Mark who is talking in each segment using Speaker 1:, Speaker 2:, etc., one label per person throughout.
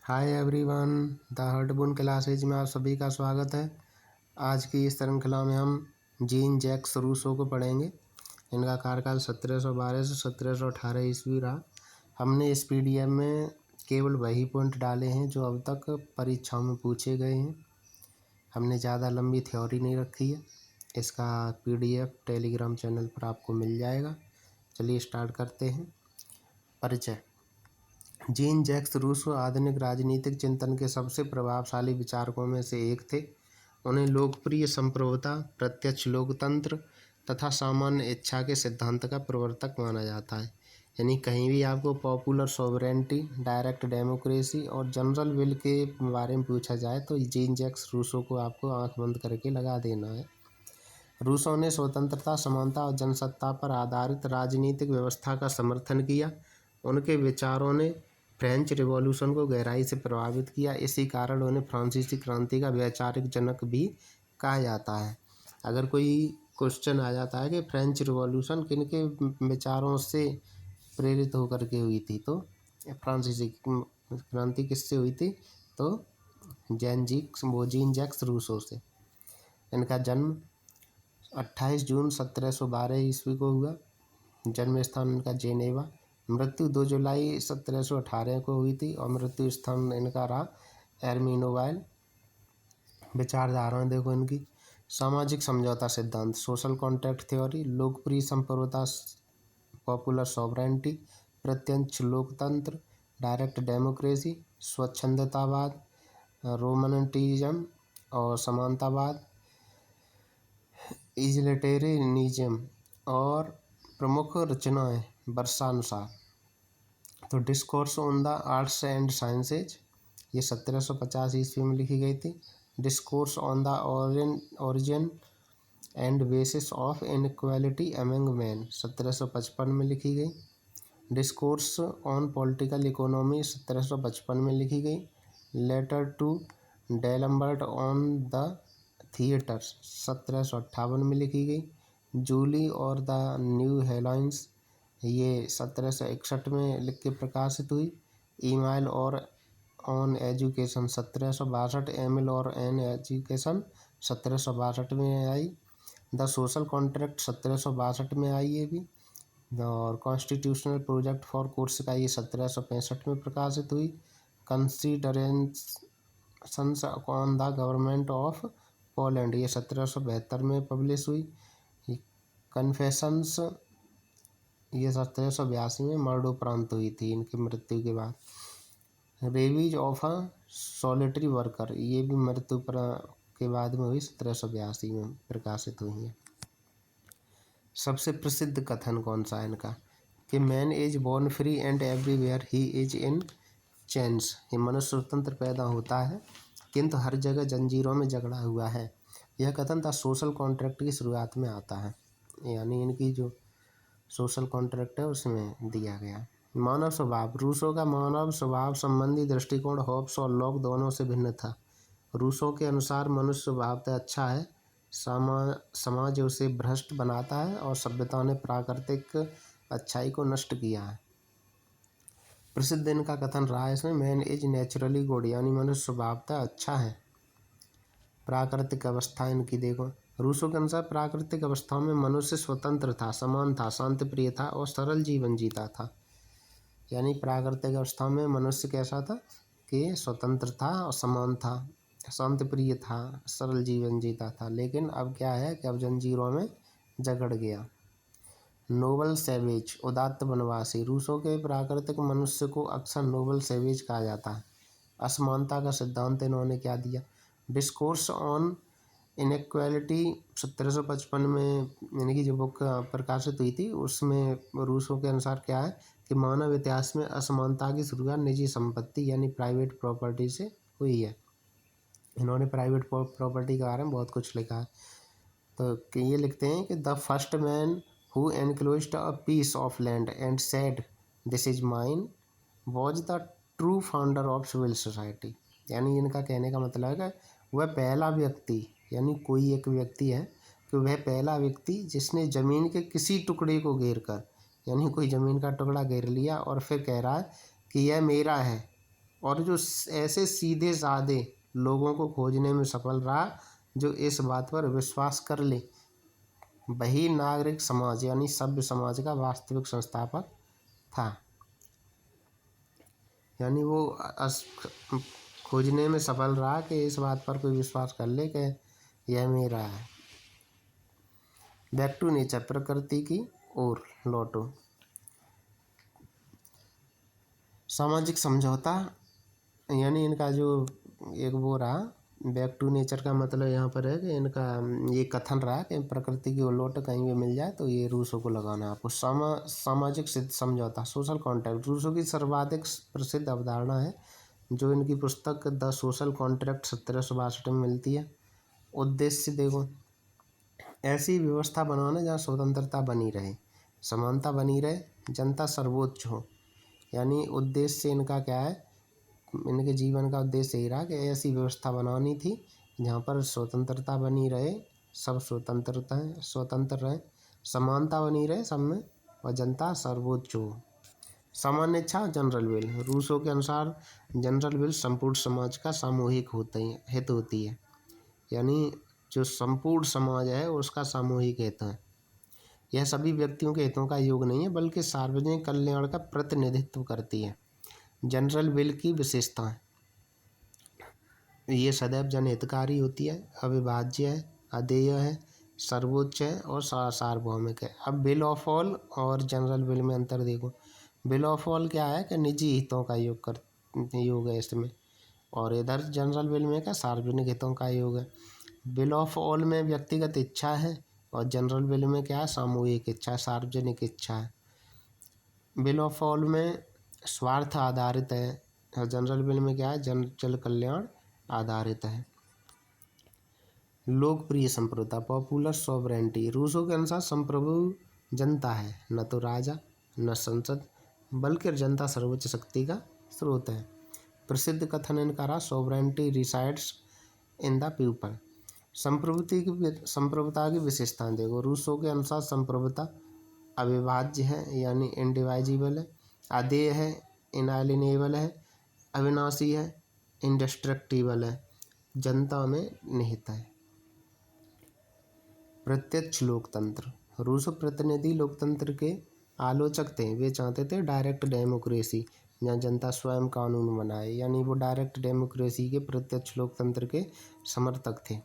Speaker 1: Hi everyone, the हर्टबुन classes में आप सभी का स्वागत है। आज की इस श्रृंखला में हम जीन जैक्स रूसो को पढ़ेंगे। इनका कार्यकाल 1712 से 1718 ईस्वी रहा। हमने इस पीडीएफ में केवल वही पॉइंट डाले हैं जो अब तक परीक्षाओं में पूछे गए हैं। हमने ज़्यादा लंबी थ्योरी नहीं रखी है। इसका पीडीएफ टेलीग्राम चैनल पर आपको मिल जाएगा। चलिए स्टार्ट करते हैं। परिचय। जीन जैक्स रूसो आधुनिक राजनीतिक चिंतन के सबसे प्रभावशाली विचारकों में से एक थे। उन्हें लोकप्रिय संप्रभुता, प्रत्यक्ष लोकतंत्र तथा सामान्य इच्छा के सिद्धांत का प्रवर्तक माना जाता है। यानी कहीं भी आपको पॉपुलर सॉवरेंटी, डायरेक्ट डेमोक्रेसी और जनरल विल के बारे में पूछा जाए तो जीन जैक्स रूसो को आपको आंख बंद करके लगा देना है। रूसो ने स्वतंत्रता, समानता और जनसत्ता पर आधारित राजनीतिक व्यवस्था का समर्थन किया। उनके विचारों ने फ्रेंच रिवॉल्यूशन को गहराई से प्रभावित किया। इसी कारण उन्हें फ्रांसीसी क्रांति का वैचारिक जनक भी कहा जाता है। अगर कोई क्वेश्चन आ जाता है कि फ्रेंच रिवॉल्यूशन किन के विचारों से प्रेरित होकर के हुई थी, तो फ्रांसीसी क्रांति किससे हुई थी, तो जीन जैक्स रूसो से। इनका जन्म 28 जून 1712 ईस्वी को हुआ। जन्म स्थान इनका जेनेवा। मृत्यु 2 जुलाई 1718 को हुई थी और मृत्यु स्थान इनका रहा एर्मिनोवाइल। विचारधाराएं देखो इनकी। सामाजिक समझौता सिद्धांत, सोशल कॉन्ट्रैक्ट थ्योरी, लोकप्रिय संप्रभुता, पॉपुलर सॉवरेंटी, प्रत्यक्ष लोकतंत्र, डायरेक्ट डेमोक्रेसी, स्वच्छंदतावाद, रोमनेंटिज्म और समानतावाद, इजिलिटेरियनिज्म और प्रमुख रचनाएं वर्षानुसार। तो discourse on the arts and sciences, ये 1750 ईस्वी में लिखी गई थी। Discourse on the origin and bases of inequality among man 1755 में लिखी गई। डिस्कोर्स ऑन पॉलिटिकल इकोनॉमी 1755 में लिखी गई। Letter to D'Alembert on the theatres 1758 में लिखी गई। जूली और द न्यू हेलोइंस, ये 1761 में लिख के प्रकाशित हुई। ईमेल और ऑन एजुकेशन 1762, एमिल और एन एजुकेशन 1762 में आई। द सोशल कॉन्ट्रैक्ट 1762 में आई ये भी। और कॉन्स्टिट्यूशनल प्रोजेक्ट फॉर कोर्स का ये 1765 में प्रकाशित हुई। Considerations on the government of Poland, ये 1772 में पब्लिश हुई। कन्फेशंस, ये 1782 में मरणोपरांत हुई थी इनकी मृत्यु के बाद। Rabies of a solitary worker, ये भी मृत्यु के बाद में हुई, 1782 में प्रकाशित हुई है। सबसे प्रसिद्ध कथन कौन सा है इनका, कि man is born free and everywhere he is in chains. ये मनुष्य स्वतंत्र पैदा होता है किंतु हर जगह जंजीरों में जकड़ा हुआ है। यह कथन द सोशल कॉन्ट्रैक्ट की शुरुआत में आता है। यानी इनकी जो सोशल कॉन्ट्रैक्ट है उसमें दिया गया। मानव स्वभाव, रूसो का मानव स्वभाव संबंधी दृष्टिकोण हॉब्स और लॉक दोनों से भिन्न था। रूसो के अनुसार मनुष्य स्वभावतः अच्छा है, समाज उसे भ्रष्ट बनाता है और सभ्यता ने प्राकृतिक अच्छाई को नष्ट किया है। प्रसिद्ध इनका कथन रहा है इसमें, मैन इज नेचुरली गुड, यानी मनुष्य स्वभावतः अच्छा है। प्राकृतिक अवस्था इनकी देखो। रूसो के अनुसार प्राकृतिक अवस्थाओं में मनुष्य स्वतंत्र था, समान था, शांतिप्रिय था और सरल जीवन जीता था। यानी प्राकृतिक अवस्था में मनुष्य कैसा था कि स्वतंत्र था और समान था, शांतिप्रिय था, सरल जीवन जीता था। लेकिन अब क्या है कि अब जंजीरों में जकड़ गया। नोबल सैवेज, उदात्त वनवासी, रूसो के प्राकृतिक मनुष्य को अक्सर नोबल सैवेज कहा जाता है। असमानता का सिद्धांत इन्होंने क्या दिया। डिस्कोर्स ऑन इनइक्वालिटी 1755 में इनकी जो बुक प्रकाशित हुई थी उसमें रूसो के अनुसार क्या है कि मानव इतिहास में असमानता की शुरुआत निजी संपत्ति यानी प्राइवेट प्रॉपर्टी से हुई है। इन्होंने प्राइवेट प्रॉपर्टी के बारे में बहुत कुछ लिखा है। तो ये लिखते हैं कि the first man who enclosed a piece of land and said this is mine was the true founder of civil society. यानी इनका कहने का मतलब है कि वह पहला व्यक्ति, यानी कोई एक व्यक्ति है कि वह पहला व्यक्ति जिसने ज़मीन के किसी टुकड़े को घेर कर, यानी कोई ज़मीन का टुकड़ा घेर लिया और फिर कह रहा है कि यह मेरा है और जो ऐसे सीधे साधे लोगों को खोजने में सफल रहा जो इस बात पर विश्वास कर ले, वही नागरिक समाज यानी सभ्य समाज का वास्तविक संस्थापक था। यानी वो खोजने में सफल रहा कि इस बात पर कोई विश्वास कर ले कि यह मेरा है। बैक टू नेचर, प्रकृति की ओर लौटो। सामाजिक समझौता यानी इनका जो एक वो रहा, बैक टू नेचर का मतलब यहाँ पर है कि इनका ये कथन रहा कि प्रकृति की ओर लौटो, कहीं भी मिल जाए तो ये रूसो को लगाना आपको। सामाजिक समझौता, सोशल कॉन्ट्रैक्ट, रूसो की सर्वाधिक प्रसिद्ध अवधारणा है जो इनकी पुस्तक द सोशल कॉन्ट्रैक्ट 1762 में मिलती है। उद्देश्य देखो, ऐसी व्यवस्था बनाना जहाँ स्वतंत्रता बनी रहे, समानता बनी रहे, जनता सर्वोच्च हो। यानी उद्देश्य इनका क्या है, इनके जीवन का उद्देश्य यही रहा कि ऐसी व्यवस्था बनानी थी जहाँ पर स्वतंत्रता बनी रहे, सब स्वतंत्र रहे, समानता बनी रहे सब में, और जनता सर्वोच्च हो। सामान्य इच्छा, जनरल विल। रूसो के अनुसार जनरल विल संपूर्ण समाज का सामूहिक हित होती है। यानी जो संपूर्ण समाज है उसका सामूहिक हित है। यह सभी व्यक्तियों के हितों का योग नहीं है बल्कि सार्वजनिक कल्याण का प्रतिनिधित्व करती है। जनरल विल की विशेषताएं, ये सदैव जनहितकारी होती है, अविभाज्य है, अदेय है, सर्वोच्च है और सार्वभौमिक है। अब बिल ऑफ ऑल और जनरल विल में अंतर देखो। बिल ऑफ ऑल क्या है कि निजी हितों का योग है इसमें, और इधर जनरल विल में क्या, सार्वजनिक हितों का योग है। बिल ऑफ ऑल में व्यक्तिगत इच्छा है और जनरल विल में क्या है, सामूहिक इच्छा, सार्वजनिक इच्छा है। बिल ऑफ ऑल में स्वार्थ आधारित है और जनरल विल में क्या है, जन कल्याण आधारित है। लोकप्रिय संप्रभुता, पॉपुलर सॉवरेंटी। रूसो के अनुसार संप्रभु जनता है, न तो राजा न संसद, बल्कि जनता सर्वोच्च शक्ति का स्रोत है। प्रसिद्ध कथन इनका रहा, sovereignty resides in the people. संप्रभुता की विशेषताएं देखो। रूसो के अनुसार संप्रभुता अविभाज्य है यानी इनडिवाइजिबल है, अदेय है, इनएलिनेबल है, अविनाशी है, इंडेस्ट्रक्टिबल है, जनता में निहित है। प्रत्यक्ष लोकतंत्र। रूसो प्रतिनिधि लोकतंत्र के आलोचक थे। वे चाहते थे डायरेक्ट डेमोक्रेसी, जहाँ जनता स्वयं कानून बनाए, यानी वो डायरेक्ट डेमोक्रेसी के, प्रत्यक्ष लोकतंत्र के समर्थक थे।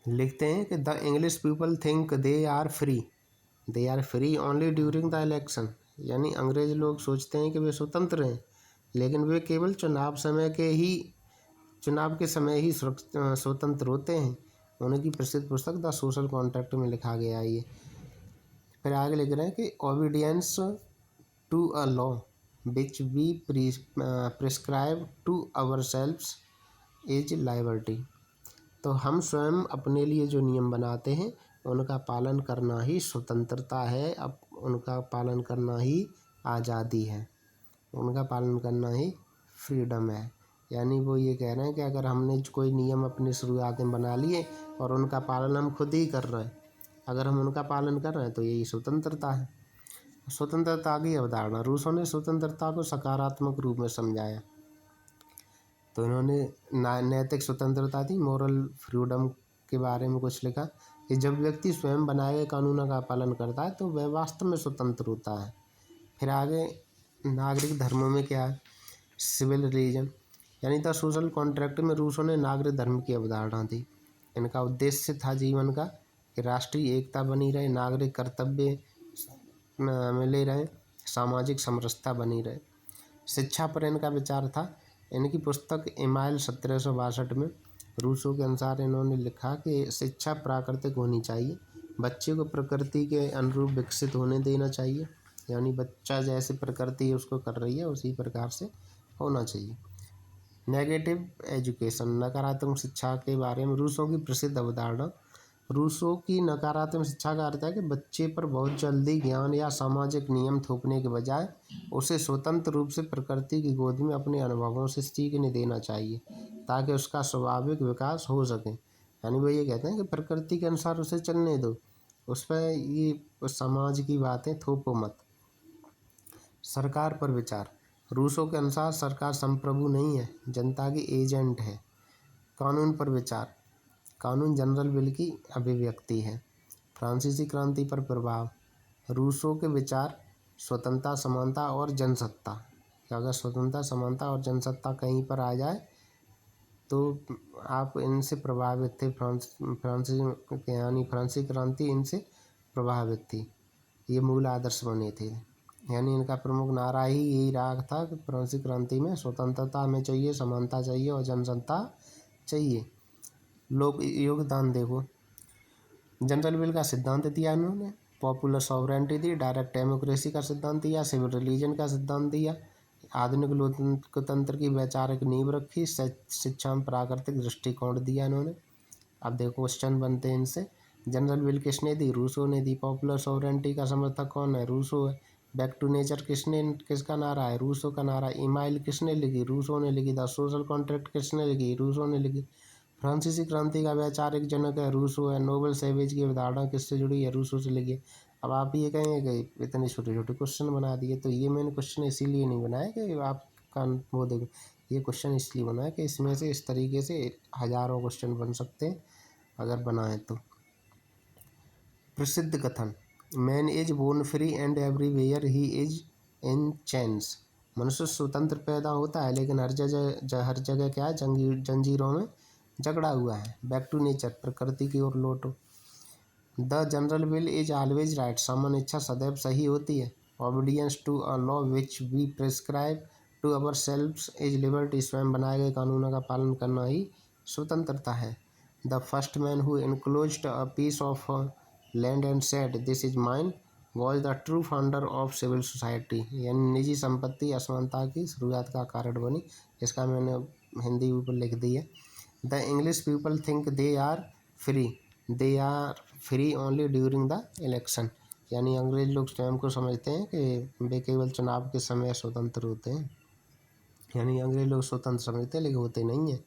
Speaker 1: लिखते हैं कि the English people think they are free only during the election. यानी अंग्रेज लोग सोचते हैं कि वे स्वतंत्र हैं, लेकिन वे केवल चुनाव के समय ही स्वतंत्र होते हैं। उनकी प्रसिद्ध पुस्तक द सोशल कॉन्ट्रैक्ट में लिखा गया है ये। फिर आगे लिख रहे हैं कि obedience to a law which we prescribe to ourselves is liberty. तो हम स्वयं अपने लिए जो नियम बनाते हैं उनका पालन करना ही स्वतंत्रता है, अब उनका पालन करना ही आज़ादी है, उनका पालन करना ही फ्रीडम है। यानी वो ये कह रहे हैं कि अगर हमने कोई नियम अपनी शुरुआत में बना लिए और उनका पालन हम खुद ही कर रहे हैं, अगर हम उनका पालन कर रहे हैं तो यही स्वतंत्रता है। स्वतंत्रता की अवधारणा, रूसों ने स्वतंत्रता को सकारात्मक रूप में समझाया। तो इन्होंने नैतिक स्वतंत्रता थी, मोरल फ्रीडम के बारे में कुछ लिखा कि जब व्यक्ति स्वयं बनाए गए कानूनों का पालन करता है तो वह वास्तव में स्वतंत्र होता है। फिर आगे नागरिक धर्मों में क्या है, सिविल रिलीजन यानी द सोशल कॉन्ट्रैक्ट में रूसों ने नागरिक धर्म की अवधारणा दी। इनका उद्देश्य था जीवन का कि राष्ट्रीय एकता बनी रहे, नागरिक कर्तव्य मिले रहे, सामाजिक समरसता बनी रहे। शिक्षा पर इनका विचार था। इनकी पुस्तक इमाइल 1762 में रूसो के अनुसार इन्होंने लिखा कि शिक्षा प्राकृतिक होनी चाहिए, बच्चे को प्रकृति के अनुरूप विकसित होने देना चाहिए, यानी बच्चा जैसे प्रकृति उसको कर रही है उसी प्रकार से होना चाहिए। नेगेटिव एजुकेशन, नकारात्मक शिक्षा के बारे में रूसो की प्रसिद्ध अवधारणा। रूसो की नकारात्मक शिक्षा का अर्थ है कि बच्चे पर बहुत जल्दी ज्ञान या सामाजिक नियम थोपने के बजाय उसे स्वतंत्र रूप से प्रकृति की गोद में अपने अनुभवों से सीखने देना चाहिए ताकि उसका स्वाभाविक विकास हो सके। यानी वो ये कहते हैं कि प्रकृति के अनुसार उसे चलने दो, उस पर ये समाज की बातें थोपो मत। सरकार पर विचार, रूसो के अनुसार सरकार संप्रभु नहीं है, जनता की एजेंट है। कानून पर विचार, कानून जनरल विल की अभिव्यक्ति है। फ्रांसीसी क्रांति पर प्रभाव, रूसो के विचार स्वतंत्रता, समानता और जनसत्ता। अगर स्वतंत्रता, समानता और जनसत्ता कहीं पर आ जाए तो आप इनसे प्रभावित थे। फ्रांसीसी यानी फ्रांसीसी क्रांति इनसे प्रभावित थी, ये मूल आदर्श बने थे। यानी इनका प्रमुख नारा ही यही रहा था कि फ्रांसीसी क्रांति में स्वतंत्रता हमें चाहिए, समानता चाहिए और जनसत्ता चाहिए। लोग योगदान देखो, जनरल विल का सिद्धांत दिया इन्होंने, पॉपुलर सॉवरेंटी दी, डायरेक्ट डेमोक्रेसी का सिद्धांत दिया, सिविल रिलीजन का सिद्धांत दिया, आधुनिक लोकतंत्र की वैचारिक नींव रखी, शिक्षा में प्राकृतिक दृष्टिकोण दिया इन्होंने। अब देखो क्वेश्चन बनते हैं इनसे। जनरल विल किसने दी? रूसो ने दी। पॉपुलर सॉवरेंटी का समर्थक कौन है? रूसो है। बैक टू नेचर किसका नारा है? रूसो का नारा। ईमाइल किसने लिखी? रूसो ने लिखी। द सोशल कॉन्ट्रैक्ट किसने लिखी? रूसो ने लिखी। फ्रांसीसी क्रांति का वैचारिक जनक है, रूसो है। नोबल सैवेज की अवधारणा किससे जुड़ी है? रूसो से लिखी। अब आप ये कहेंगे कि इतने छोटे छोटे क्वेश्चन बना दिए, तो ये मैंने क्वेश्चन इसीलिए नहीं बनाया कि आपका वो देखो, ये क्वेश्चन इसलिए बनाया कि इसमें से इस तरीके से हज़ारों क्वेश्चन बन सकते हैं अगर बनाए तो। प्रसिद्ध कथन, man is born free and everywhere he is in chains. मनुष्य स्वतंत्र पैदा होता है लेकिन हर जगह क्या है? जंजीरों में जकड़ा हुआ है। बैक टू नेचर, प्रकृति की ओर लौटो। The general will is always right, सामान्य इच्छा सदैव सही होती है। Obedience to a law which we prescribe to ourselves is liberty, स्वयं बनाए गए कानूनों का पालन करना ही स्वतंत्रता है। The first man who enclosed a piece of land and said this is mine was the true founder of civil society, यानी निजी संपत्ति असमानता की शुरुआत का कारण बनी। इसका मैंने हिंदी ऊपर लिख दी है। The English people think they are free only during the election, यानी अंग्रेज लोग स्वयं को समझते हैं कि वे केवल चुनाव के समय स्वतंत्र होते हैं। यानी अंग्रेज लोग स्वतंत्र समझते हैं लेकिन होते नहीं हैं।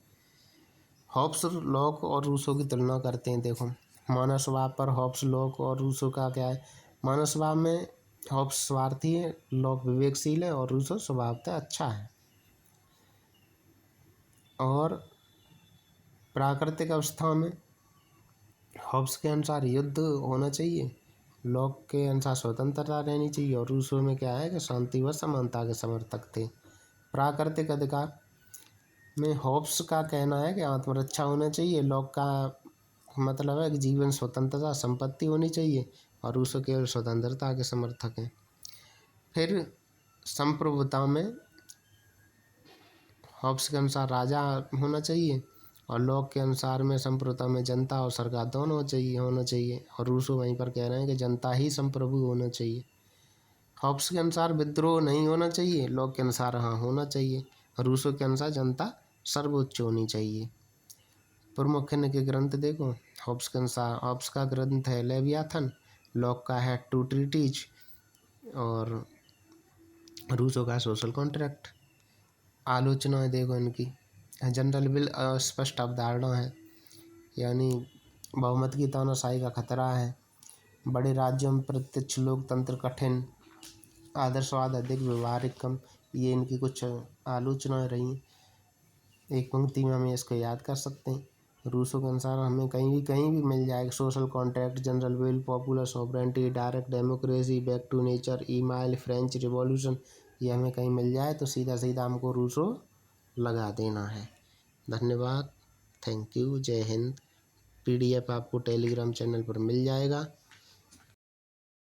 Speaker 1: हॉब्स, लॉक और रूसो की तुलना करते हैं। देखो मानव स्वभाव पर हॉब्स, लॉक और रूसो का क्या है? मानव स्वभाव में हॉब्स स्वार्थी है, लॉक विवेकशील है और रूसो स्वभावतः अच्छा है। और प्राकृतिक अवस्था में हॉब्स के अनुसार युद्ध होना चाहिए, लॉक के अनुसार स्वतंत्रता रहनी चाहिए और रूसो में क्या है कि शांति व समानता के समर्थक थे। प्राकृतिक अधिकार में हॉब्स का कहना है कि आत्मरक्षा होना चाहिए, लॉक का मतलब है कि जीवन स्वतंत्रता, संपत्ति होनी चाहिए और रूसो केवल स्वतंत्रता के समर्थक हैं। फिर संप्रभुता में हॉब्स के अनुसार राजा होना चाहिए और लॉक के अनुसार में संप्रभुता में जनता और सरकार दोनों होना चाहिए और रूसो वहीं पर कह रहे हैं कि जनता ही संप्रभु होना चाहिए। हॉब्स के अनुसार विद्रोह नहीं होना चाहिए, लॉक के अनुसार हाँ होना चाहिए, रूसो के अनुसार जनता सर्वोच्च होनी चाहिए। प्रमुख इनके ग्रंथ देखो, हॉब्स के अनुसार हॉब्स का ग्रंथ है लेवियाथन, लॉक का है टू ट्रीटीज और रूसो का सोशल कॉन्ट्रैक्ट। आलोचना देखो इनकी, जनरल विल अस्पष्ट अवधारणा है, यानी बहुमत की तानाशाही का खतरा है, बड़े राज्यों में प्रत्यक्ष लोकतंत्र कठिन, आदर्शवाद अधिक, व्यवहारिक कम। ये इनकी कुछ आलोचनाएं रही। एक पंक्ति में हमें इसको याद कर सकते हैं। रूसो के अनुसार हमें कहीं भी मिल जाएगा, social contract, general will, popular sovereignty, direct democracy, back to nature, Emile, French revolution, ये हमें कहीं मिल जाए तो सीधा सीधा हमको रूसो लगा देना है। धन्यवाद, थैंक यू, जय हिंद। PDF आपको टेलीग्राम चैनल पर मिल जाएगा।